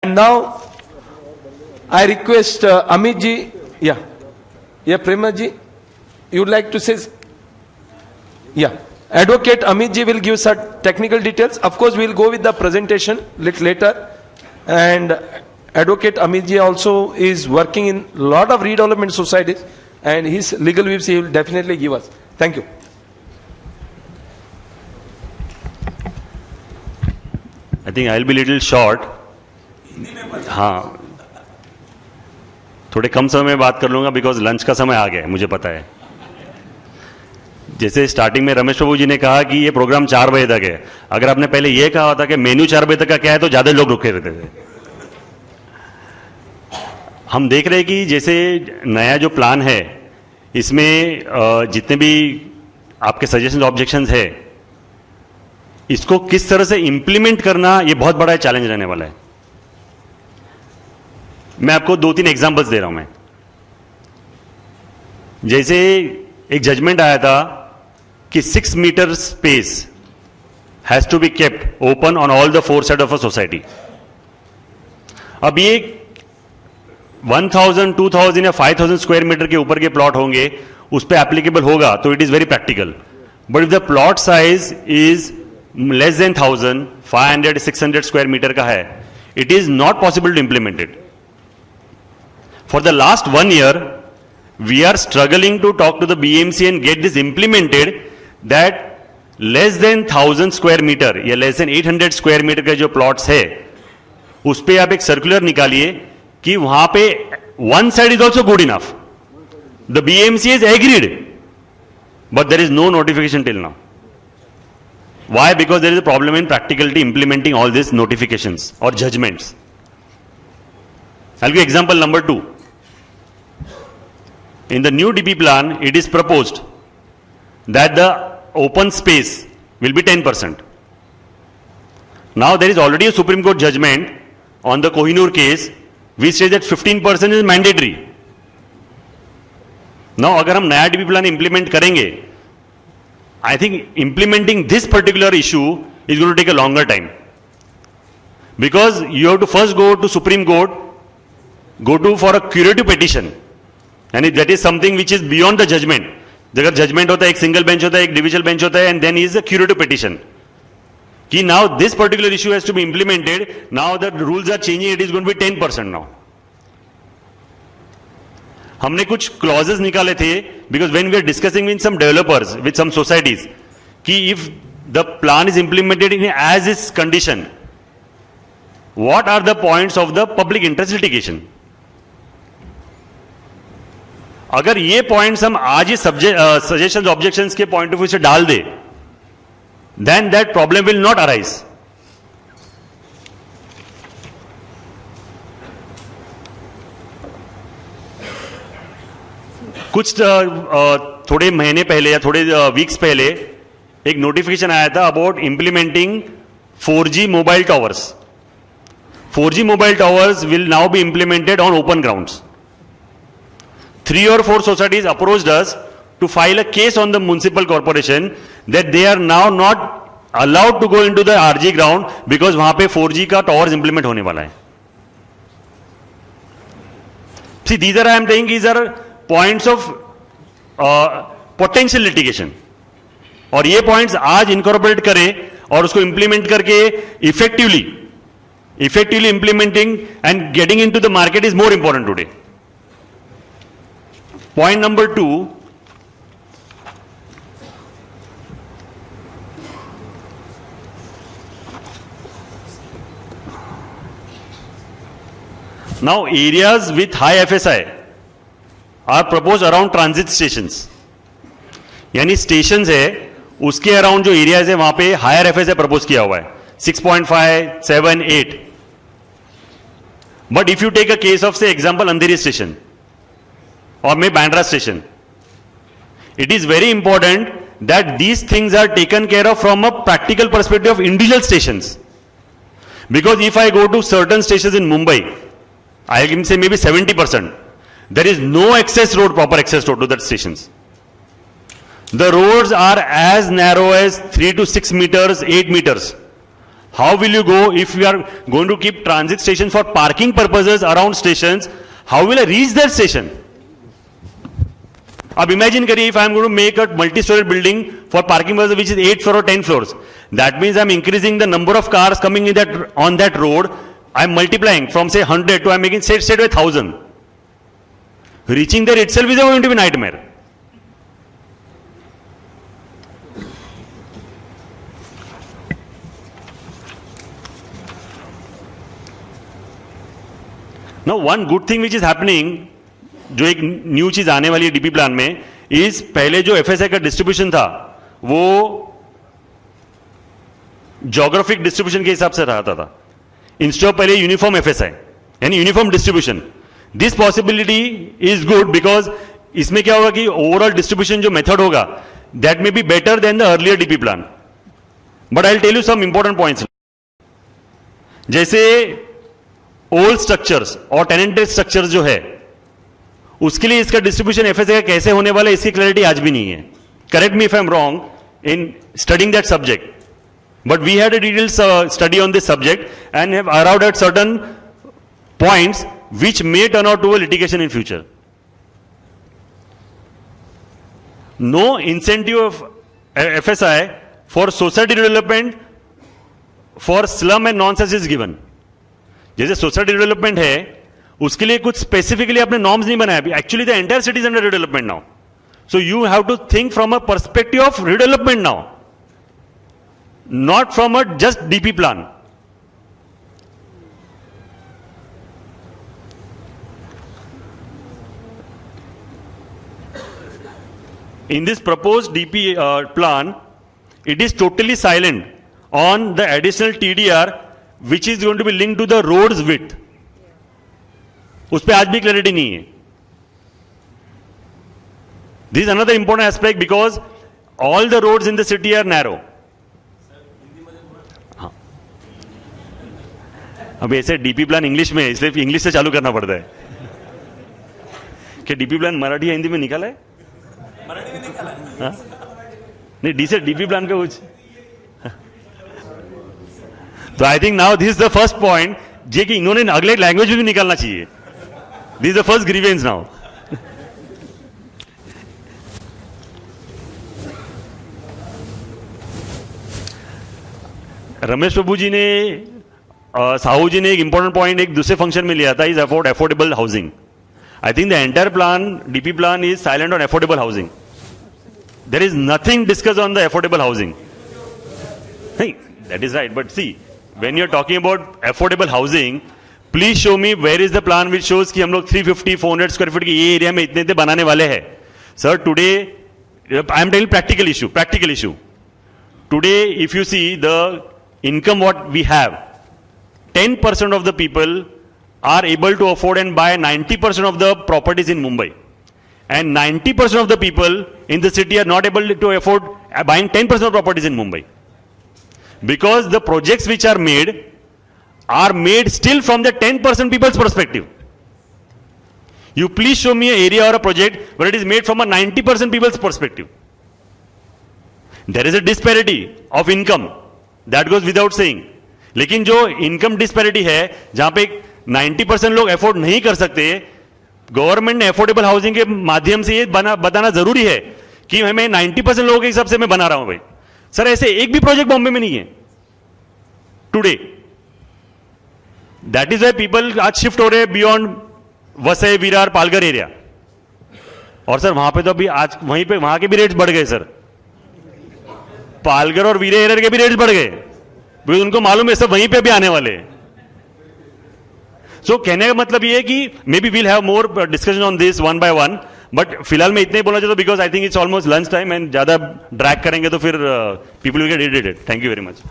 And now I request Amit ji, yeah, Prema ji, you would like to say, yeah. Advocate Amit ji will give some technical details. Of course, we will go with the presentation little later. And Advocate Amit ji also is working in a lot of redevelopment societies, and his legal views he will definitely give us. Thank you. I think I'll be little short. हाँ, थोड़े कम समय में बात कर लूँगा because lunch का समय आ गया है, मुझे पता है. जैसे स्टार्टिंग में रमेश प्रभु जी ने कहा कि ये प्रोग्राम 4 बजे तक है. अगर आपने पहले ये कहा होता कि मेन्यू 4 बजे तक का क्या है तो ज़्यादा लोग रुके रहते थे. हम देख रहे हैं कि जैसे नया जो प्लान है इसमें जितने भी आपके सजेशंस ऑब्जेक्शंस है इसको किस तरह से इंप्लीमेंट करना ये बहुत बड़ा चैलेंज रहने वाला है. मैं आपको 2-3 एग्जांपल्स दे रहा हूं. मैं जैसे एक जजमेंट आया था कि 6 metre space has to be kept open on all the 4 side of a society. अब ये 1000, 2000 या 5000 स्क्वायर मीटर के ऊपर के प्लॉट होंगे उस पर एप्लीकेबल होगा तो it is very practical. But if the plot size is less than 1000, 500, 600 square metre का है, it is not possible to implement it. For the last 1 year, we are struggling to talk to the BMC and get this implemented that less than 1000 square meter या less than 800 square meter के जो plots है उस पे आप एक circular निकालिए कि वहां पे one side is also good enough. The BMC has agreed, but there is no notification till now. Why? Because there is a problem in practicality implementing all these notifications or judgments. I'll give example number 2. In the new DP plan, it is proposed that the open space will be 10%. Now there is already a Supreme Court judgment on the Kohinoor case which says that 15% is mandatory. Now अगर हम नया DP plan implement करेंगे, I think implementing this particular issue is going to take a longer time. Because you have to first go to Supreme Court, go to for a curative petition. And that is something which is beyond the judgment. अगर judgement होता है, एक single bench होता है, एक divisional bench होता है, and then is a curative petition कि now this particular issue has to be implemented. Now the rules are changing, it is going to be 10% now. हमने कुछ क्लॉजेस निकाले थे because when we are discussing with some developers with some societies कि if the plan is implemented in as is condition, what are the points of the public interest litigation. अगर ये points हम आज ही suggestions objections के point of view से डाल दे, then that problem will not arise. कुछ थोड़े महीने पहले या थोड़े वीक्स पहले एक नोटिफिकेशन आया था about implementing 4G mobile towers. 4G mobile towers will now B implemented on open grounds. 3 or 4 societies approached us to file a case on the municipal corporation that they are now not allowed to go into the RG ground because वहां पे 4G का towers implement होने वाला है. See, these are I am saying these are points of potential litigation. और ये points आज incorporate करें और उसको implement करके effectively implementing and getting into the market is more important today. Point number 2, now areas with high FSI are proposed around transit stations. यानी stations है उसके अराउंड जो एरियाज है वहां पे हायर FSI प्रपोज किया हुआ है 6.5, 7, 8. But if you take a case of say example Andheri station or maybe Bandra station, it is very important that these things are taken care of from a practical perspective of individual stations. Because if I go to certain stations in Mumbai, I can say maybe 70%, there is no access road, proper access road to that stations. The roads are as narrow as 3 to 6 meters, 8 meters. How will you go if you are going to keep transit stations for parking purposes around stations? How will I reach that station? अब imagine करिए if I am going to make a multi-story building for parking purposes which is 8 floors or 10 floors. That means I am increasing the number of cars coming in on that road. I am multiplying from say 100 to I am making straight away 1000. Reaching there itself is going to be a nightmare. Now one good thing which is happening, जो एक new चीज आने वाली है DP plan में, इस पहले जो एफएसआई का डिस्ट्रीब्यूशन था वो ज्योग्राफिक डिस्ट्रीब्यूशन के हिसाब से रहता था, इंस्टेड ऑफ पहले यूनिफॉर्म एफएसआई यानी uniform distribution. This possibility is good because इसमें क्या होगा कि ओवरऑल डिस्ट्रीब्यूशन जो मेथड होगा that may be better than the earlier DP plan. But I will tell you some important points. जैसे old structures और tenanted structures जो है उसके लिए इसका डिस्ट्रीब्यूशन एफएसआई का कैसे होने वाला है इसकी क्लैरिटी आज भी नहीं है. Correct me if I am wrong in studying that subject, but we had a detailed study on this subject and have around at certain points which may turn out to a litigation in future. No incentive of FSI for society development for slum and nonsense is given. जैसे society development है उसके लिए कुछ specifically आपने norms नहीं बनाया. Actually the entire city is under redevelopment now, so you have to think from a perspective of redevelopment now, not from a just DP plan. In this proposed DP plan, it is totally silent on the additional TDR which is going to be linked to the road's width. उस पे आज भी clarity नहीं है. This is another important aspect because all the roads in the city are narrow. हाँ. अब ऐसे DP plan English में है इसलिए इंग्लिश से चालू करना पड़ता है. क्या डीपी प्लान मराठी या हिंदी में निकाला है? हाँ? नहीं डीपी प्लान का कुछ. तो I think now this is the first point जे कि इन्होंने अगले लैंग्वेज में भी निकालना चाहिए. This is the first grievance now. Ramesh Prabhu ji ने साहू जी ने एक इंपॉर्टेंट पॉइंट एक दूसरे फंक्शन में लिया था, is affordable housing. I think the entire plan, DP plan, is silent on affordable housing. There is nothing discussed on the affordable housing. Hey, that is right. But see, when you're talking about affordable housing, please show me where is the plan which shows कि हम लोग 350, 400 square feet के ये area में इतने इतने बनाने वाले हैं. Sir, today, I am telling practical issue. Today, if you see the income what we have, 10% of the people are able to afford and buy 90% of the properties in Mumbai. And 90% of the people in the city are not able to afford buying 10% of properties in Mumbai. Because the projects which are made still from the 10% people's perspective. You please show me an area or a project where it is made from a 90% people's perspective. There is a disparity of income. That goes without saying. लेकिन जो income disparity है जहां पे 90% लोग afford नहीं कर सकते, government ने अफोर्डेबल हाउसिंग के माध्यम से ये बताना जरूरी है कि मैं 90% लोगों के हिसाब से मैं बना रहा हूं. भाई सर ऐसे एक भी प्रोजेक्ट बॉम्बे में नहीं है today. That is why people आज शिफ्ट हो रहे हैं बियॉन्ड वसई, विरार, पालघर एरिया. और सर वहां पे तो अभी आज वहीं पे वहां के भी रेट्स बढ़ गए. सर पालघर और वीरे एरिया के भी रेट्स बढ़ गए, उनको मालूम है सब वहीं पे भी आने वाले हैं. सो कहने का मतलब ये है कि may be we'll have more discussion on this one by one, but फिलहाल मैं इतने ही बोलना चाहता हूं because I think it's almost lunch time and ज्यादा ड्रैग करेंगे तो फिर people will get irritated. Thank you very much.